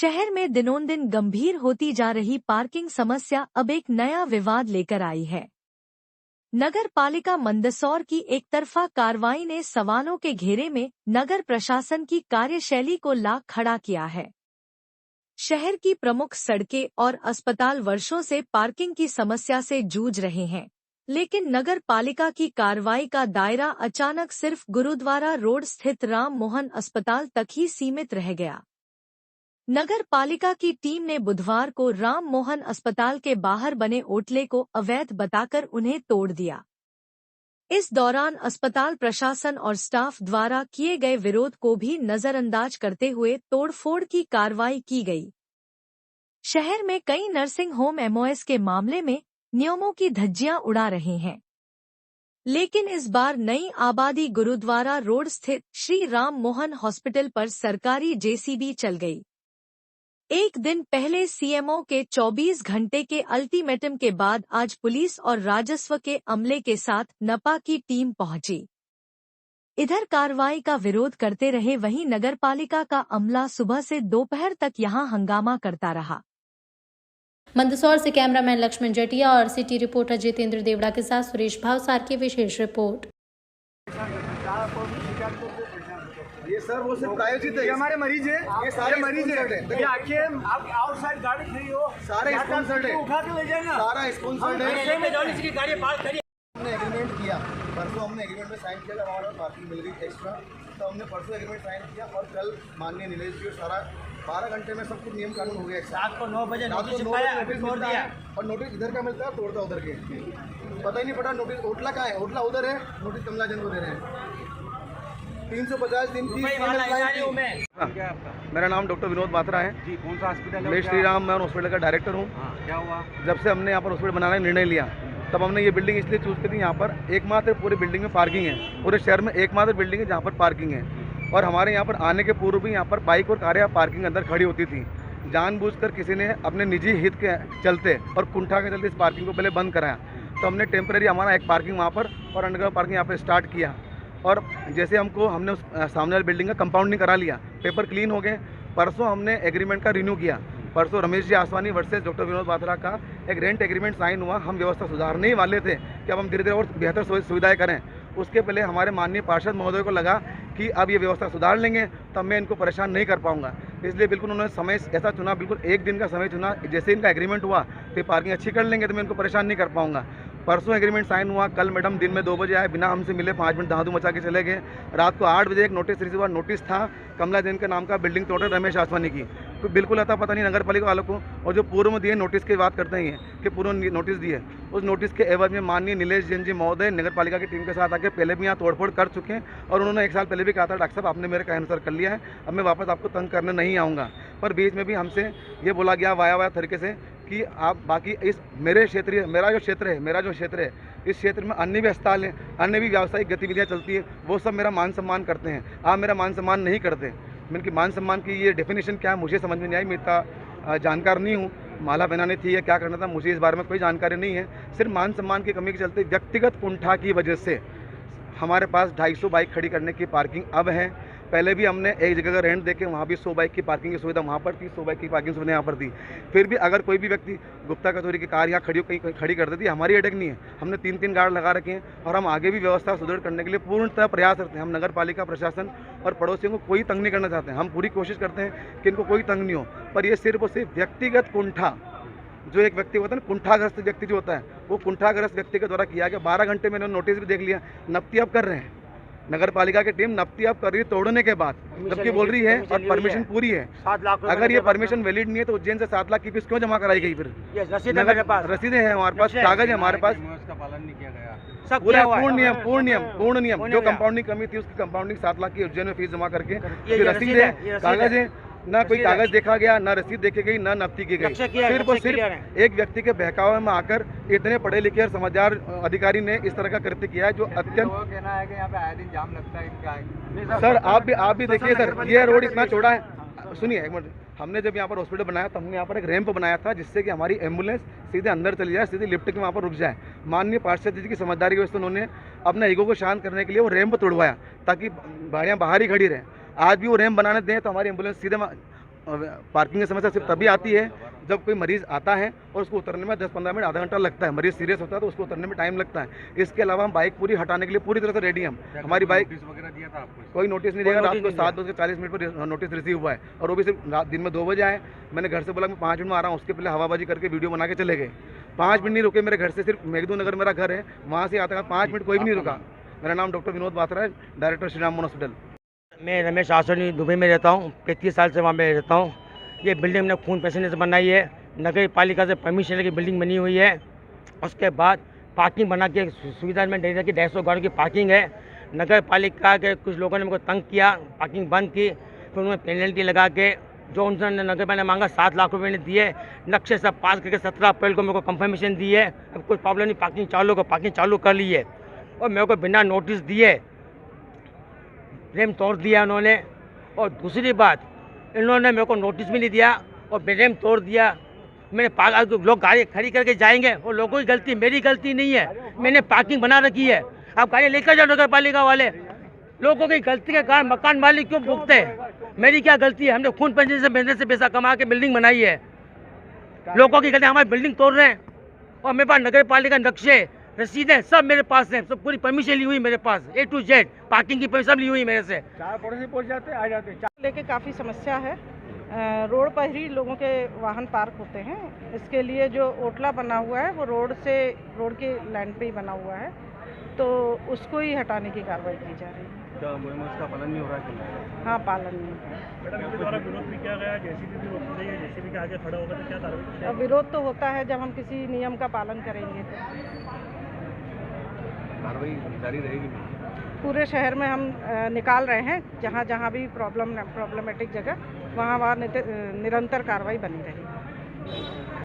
शहर में दिनोंदिन गंभीर होती जा रही पार्किंग समस्या अब एक नया विवाद लेकर आई है। नगर पालिका मंदसौर की एक तरफा कार्रवाई ने सवालों के घेरे में नगर प्रशासन की कार्यशैली को ला खड़ा किया है। शहर की प्रमुख सड़कें और अस्पताल वर्षों से पार्किंग की समस्या से जूझ रहे हैं, लेकिन नगर पालिका की कार्रवाई का दायरा अचानक सिर्फ गुरुद्वारा रोड स्थित राम मोहन अस्पताल तक ही सीमित रह गया। नगर पालिका की टीम ने बुधवार को राम मोहन अस्पताल के बाहर बने ओटले को अवैध बताकर उन्हें तोड़ दिया। इस दौरान अस्पताल प्रशासन और स्टाफ द्वारा किए गए विरोध को भी नजरअंदाज करते हुए तोड़फोड़ की कार्रवाई की गई। शहर में कई नर्सिंग होम एमओएस के मामले में नियमों की धज्जियां उड़ा रहे हैं, लेकिन इस बार नई आबादी गुरुद्वारा रोड स्थित श्री राम मोहन हॉस्पिटल पर सरकारी जेसीबी चल गई। एक दिन पहले सीएमओ के 24 घंटे के अल्टीमेटम के बाद आज पुलिस और राजस्व के अमले के साथ नपा की टीम पहुंची। इधर कार्रवाई का विरोध करते रहे वहीं नगरपालिका का अमला सुबह से दोपहर तक यहां हंगामा करता रहा। मंदसौर से कैमरामैन लक्ष्मण जटिया और सिटी रिपोर्टर जितेंद्र देवड़ा के साथ सुरेश भावसार की विशेष रिपोर्ट। ये सर वो सिर्फ प्रायोजित है, ये हमारे मरीज है, ये सारे मरीज है। ये आखिर आप आउटसाइड गाड़ी खड़ी हो, सारा स्पॉन्सर्ड है, उठा के ले जाना, सारा स्पॉन्सर्ड है। गाड़ी पार्क करिए। हमने एग्रीमेंट किया, परसों हमने एग्रीमेंट में साइन किया, हमारा पार्किंग मिल गई एक्स्ट्रा, तो हमने परसों एग्रीमेंट साइन किया और कल माननीय नीलेश जी सारा 12 घंटे में सब कुछ नियम कानून हो गया। रात को 9 बजे नोटिस छोड़ दिया और नोटिस इधर का मिलता है, तोड़ता उधर के, पता ही नहीं पड़ा नोटिस होटला कहाँ है, होटला उधर है, नोटिस कमला जन को दे रहे हैं। 350 दिन की। मेरा नाम डॉक्टर विनोद बात्रा है जी। कौन सा हॉस्पिटल है? मैं श्री राम मोहन हॉस्पिटल का डायरेक्टर हूँ। क्या हुआ? जब से हमने यहाँ पर हॉस्पिटल बनाने का निर्णय लिया तब हमने ये बिल्डिंग इसलिए चूज़ करी, यहाँ पर एकमात्र पूरे बिल्डिंग में पार्किंग है, पूरे शहर में एकमात्र बिल्डिंग है जहाँ पर पार्किंग है। और हमारे यहाँ पर आने के पूर्व भी यहाँ पर बाइक और कारें पार्किंग अंदर खड़ी होती थी। जानबूझकर किसी ने अपने निजी हित के चलते और कुंठा के चलते इस पार्किंग को पहले बंद कराया, तो हमने टेम्परेरी हमारा एक पार्किंग वहाँ पर और अंडरग्राउंड पार्किंग यहाँ पर स्टार्ट किया। और जैसे हमने उस सामने वाली बिल्डिंग का कंपाउंडिंग करा लिया, पेपर क्लीन हो गए। परसों हमने एग्रीमेंट का रिन्यू किया, परसों रमेश जी आसवानी वर्सेस डॉक्टर विनोद बात्रा का एक रेंट एग्रीमेंट साइन हुआ। हम व्यवस्था सुधारने ही वाले थे कि अब हम धीरे धीरे और बेहतर सुविधाएं करें। उसके पहले हमारे माननीय पार्षद महोदय को लगा कि अब ये व्यवस्था सुधार लेंगे तब मैं इनको परेशान नहीं कर पाऊंगा, इसलिए बिल्कुल उन्होंने समय ऐसा चुना, बिल्कुल एक दिन का समय चुना। जैसे इनका एग्रीमेंट हुआ तो पार्किंग अच्छी कर लेंगे तो मैं इनको परेशान नहीं कर पाऊंगा। परसों एग्रीमेंट साइन हुआ, कल मैडम दिन में 2 बजे आए, बिना हमसे मिले 5 मिनट धांधू मचा के चले गए। रात को 8 बजे एक नोटिस रिसीव हुआ, नोटिस था कमला जैन के नाम का बिल्डिंग तोड़ रमेश आसवानी की, तो बिल्कुल आता पता नहीं नगर पालिका वालों को। और जो पूर्व में दिए नोटिस की बात करते हैं कि पूर्व नोटिस दिए, उस नोटिस के एवज में माननीय नीलेश जैन जी महोदय नगर पालिका की टीम के साथ आके पहले भी यहाँ तोड़फोड़ कर चुके हैं और उन्होंने 1 साल पहले भी कहा था डॉक्टर साहब आपने मेरे कहे अनुसार कर लिया है, अब मैं वापस आपको तंग करने नहीं आऊँगा। पर बीच में भी हमसे ये बोला गया वाया तरीके से कि आप बाकी इस मेरा जो क्षेत्र है इस क्षेत्र में अन्य भी अस्पताल हैं, अन्य भी व्यावसायिक गतिविधियां चलती है, वो सब मेरा मान सम्मान करते हैं, आप मेरा मान सम्मान नहीं करते। मैंने मान सम्मान की ये डेफिनेशन क्या है मुझे समझ में नहीं आई, मैं इतना जानकार नहीं हूँ, माला पहनानी थी या क्या करना था मुझे इस बारे में कोई जानकारी नहीं है। सिर्फ मान सम्मान की कमी के चलते व्यक्तिगत कुंठा की वजह से हमारे पास 250 बाइक खड़ी करने की पार्किंग अब है। पहले भी हमने एक जगह रेंट देके वहाँ भी 100 बाइक की पार्किंग की सुविधा वहाँ पर थी, 100 बाइक की पार्किंग सुविधा यहाँ पर थी। फिर भी अगर कोई भी व्यक्ति गुप्ता कचौरी की कार यहाँ कहीं खड़ी कर देती है, हमारी अटक नहीं है। हमने 3 गार्ड लगा रखे हैं और हम आगे भी व्यवस्था सुदृढ़ करने के लिए पूर्णतः प्रयास करते हैं। हम नगर पालिका प्रशासन और पड़ोसियों को कोई तंग नहीं करना चाहते हैं, हम पूरी कोशिश करते हैं कि इनको कोई तंग नहीं हो। पर ये सिर्फ और सिर्फ व्यक्तिगत कुंठा, जो एक व्यक्ति होता है ना, कुंठाग्रस्त व्यक्ति जो होता है, वो कुंठाग्रस्त व्यक्ति के द्वारा किया गया। 12 घंटे मैंने नोटिस भी देख लिया, नफ्ती अब कर रहे हैं, नगर पालिका की टीम नफ्ती अब कर रही है तोड़ने के बाद, जबकि बोल रही है और परमिशन पूरी है। 7 लाख अगर ये परमिशन वैलिड नहीं है तो उज्जैन से 7 लाख की फीस क्यों जमा कराई गई? फिर रसीदें हैं हमारे पास, कागज है हमारे पास, पालन नहीं किया गया, पूरा पूर्ण नियम जो कंपाउंडिंग कमी थी उसकी कंपाउंडिंग 7 लाख की उज्जैन में फीस जमा करके रसीद है, कागज है, ना कोई कागज देखा गया, ना रसीद देखी गई, ना नफ्ती की गई। सिर्फ और सिर्फ एक व्यक्ति के बहकावे में आकर इतने पढ़े लिखे और समझदार अधिकारी ने इस तरह का कृत्य किया है जो अत्यंत। कहना है कि यहाँ पे आए दिन जाम लगता है इनका। सर आप भी देखिए सर, ये रोड इतना चौड़ा है। सुनिए एक मिनट, हमने जब यहाँ पर हॉस्पिटल बनाया तो हमने यहाँ पर एक रैंप बनाया था जिससे कि हमारी एम्बुलेंस सीधे अंदर चली जाए, सीधे लिफ्ट के वहाँ पर रुक जाए। माननीय पार्षद जी की समझदारी की वजह से उन्होंने अपना ईगो को शांत करने के लिए वो रैंप तोड़वाया ताकि गाड़ियाँ बाहर ही खड़ी रहें। आज भी वो रैंप बनाने दें तो हमारी एम्बुलेंस सीधे पार्किंग की समस्या सिर्फ तभी आती है जब कोई मरीज़ आता है और उसको उतरने में 10-15 मिनट आधा घंटा लगता है। मरीज़ सीरियस होता है तो उसको उतरने में टाइम लगता है। इसके अलावा हम बाइक पूरी हटाने के लिए पूरी तरह से रेडी हम। हमारी बाइक वगैरह दिया था आपको? कोई नोटिस नहीं दिया। रात को 7:40 पर नोटिस रिसीव हुआ है और वो भी सिर्फ रात दिन में 2 बजे आए। मैंने घर से बोला मैं 5 मिनट में आ रहा हूँ, उसके पहले हवाबाजी करके वीडियो बना के चले गए। 5 मिनट नहीं रुके मेरे घर से, सिर्फ मेघदूत नगर मेरा घर है, वहाँ से आता 5 मिनट कोई भी नहीं रुका। मेरा नाम डॉक्टर विनोद बात्रा है, डायरेक्टर श्री राम मोहन हॉस्पिटल। मैं रमेश आसोनी दुबई में रहता हूँ, 35 साल से वहाँ पे रहता हूँ। ये बिल्डिंग हमने खून पसीने से बनाई है, नगर पालिका से परमिशन की बिल्डिंग बनी हुई है। उसके बाद पार्किंग बना के सुविधा में डेरा की 150 गाड़ियों की पार्किंग है। नगर पालिका के कुछ लोगों ने मेरे को तंग किया, पार्किंग बंद की, फिर उन्होंने पेनल्टी लगा के जो उन्होंने नगर पालिका ने मांगा 7 लाख रुपये ने दिए। नक्शे सब पास करके 17 अप्रैल को मेरे को कंफर्मेशन दी है। अब कोई प्रॉब्लम नहीं, पार्किंग चालू कर ली है और मेरे को बिना नोटिस दिए रेम तोड़ दिया उन्होंने। और दूसरी बात, इन्होंने मेरे को नोटिस भी नहीं दिया और रेम तोड़ दिया। मैंने लोग गाड़ी खड़ी करके जाएंगे, वो लोगों की गलती, मेरी गलती नहीं है। मैंने पार्किंग बना रखी है, आप गाड़ी लेकर जाओ। नगर पालिका वाले लोगों की गलती के कारण मकान मालिक क्यों भुगते हैं? मेरी क्या गलती है? हमने खून पसीने से मेहनत से पैसा कमा के बिल्डिंग बनाई है। लोगों की गलती, हमारी बिल्डिंग तोड़ रहे हैं और मेरे पास नगर पालिका नक्शे रसीदें सब मेरे पास है, सब पूरी परमिशन ली हुई मेरे पास, A to Z पार्किंग की परमिशन ली हुई मेरे से। 4 पड़ोसी पहुंच जाते आ जाते। लेके काफ़ी समस्या है। रोड पर ही लोगों के वाहन पार्क होते हैं। इसके लिए जो ओटला बना हुआ है वो रोड के लैंड पे ही बना हुआ है, तो उसको ही हटाने की कार्रवाई की जा रही है। क्या उसका पालन नहीं हो रहा है? हाँ, पालन नहीं हो रहा है। मैडम, इनके द्वारा विरोध भी किया गया, जेसीबी भी रोकी गई है, जेसीबी के आगे खड़ा होगा तो क्या कार्रवाई की जाएगी? विरोध तो होता है जब हम किसी नियम का पालन करेंगे तो। कार्रवाई जारी रहेगी? पूरे शहर में हम निकाल रहे हैं, जहाँ जहाँ भी प्रॉब्लमेटिक जगह वहाँ निरंतर कार्रवाई बनी रहेगी।